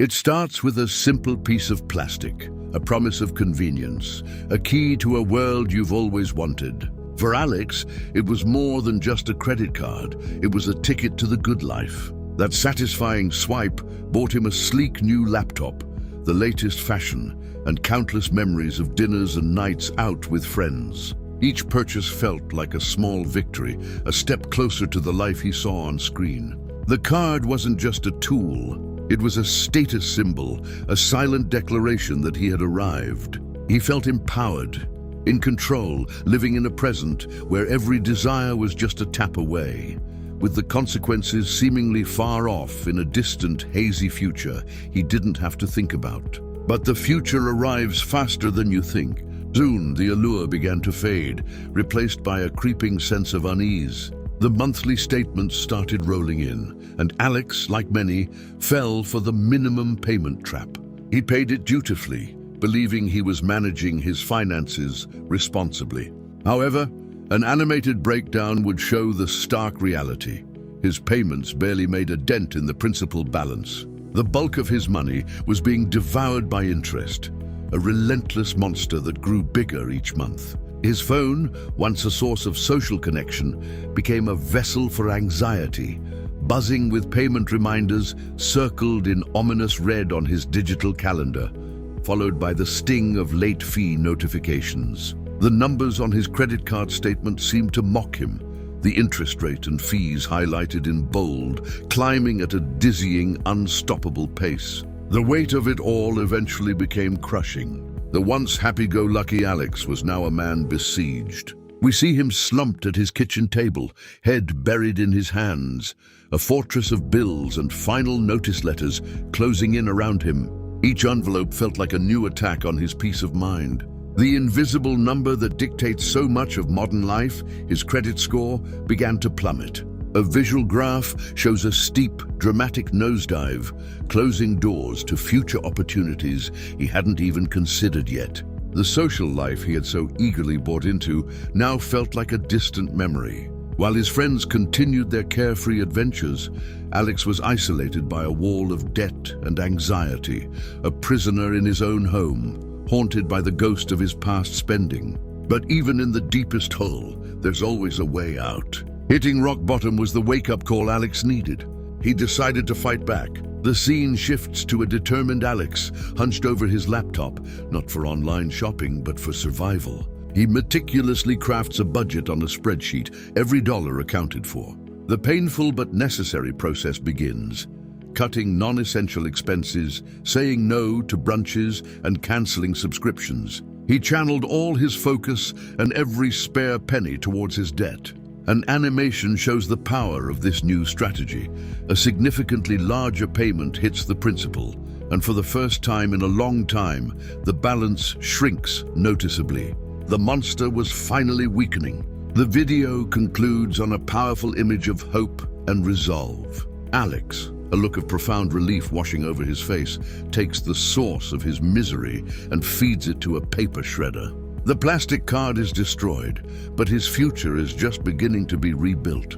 It starts with a simple piece of plastic, a promise of convenience, a key to a world you've always wanted. For Alex, it was more than just a credit card. It was a ticket to the good life. That satisfying swipe bought him a sleek new laptop, the latest fashion, and countless memories of dinners and nights out with friends. Each purchase felt like a small victory, a step closer to the life he saw on screen. The card wasn't just a tool. It was a status symbol, a silent declaration that he had arrived. He felt empowered, in control, living in a present where every desire was just a tap away. With the consequences seemingly far off in a distant, hazy future he didn't have to think about. But the future arrives faster than you think. Soon, the allure began to fade, replaced by a creeping sense of unease. The monthly statements started rolling in, and Alex, like many, fell for the minimum payment trap. He paid it dutifully, believing he was managing his finances responsibly. However, an animated breakdown would show the stark reality. His payments barely made a dent in the principal balance. The bulk of his money was being devoured by interest, a relentless monster that grew bigger each month. His phone, once a source of social connection, became a vessel for anxiety, buzzing with payment reminders circled in ominous red on his digital calendar, followed by the sting of late fee notifications. The numbers on his credit card statement seemed to mock him, the interest rate and fees highlighted in bold, climbing at a dizzying, unstoppable pace. The weight of it all eventually became crushing. The once happy-go-lucky Alex was now a man besieged. We see him slumped at his kitchen table, head buried in his hands, a fortress of bills and final notice letters closing in around him. Each envelope felt like a new attack on his peace of mind. The invisible number that dictates so much of modern life, his credit score, began to plummet. A visual graph shows a steep, dramatic nosedive, closing doors to future opportunities he hadn't even considered yet. The social life he had so eagerly bought into now felt like a distant memory. While his friends continued their carefree adventures, Alex was isolated by a wall of debt and anxiety, a prisoner in his own home, haunted by the ghost of his past spending. But even in the deepest hole, there's always a way out. Hitting rock bottom was the wake-up call Alex needed. He decided to fight back. The scene shifts to a determined Alex, hunched over his laptop, not for online shopping, but for survival. He meticulously crafts a budget on a spreadsheet, every dollar accounted for. The painful but necessary process begins. Cutting non-essential expenses, saying no to brunches, and canceling subscriptions. He channeled all his focus and every spare penny towards his debt. An animation shows the power of this new strategy. A significantly larger payment hits the principal, and for the first time in a long time, the balance shrinks noticeably. The monster was finally weakening. The video concludes on a powerful image of hope and resolve. Alex, a look of profound relief washing over his face, takes the source of his misery and feeds it to a paper shredder. The plastic card is destroyed, but his future is just beginning to be rebuilt.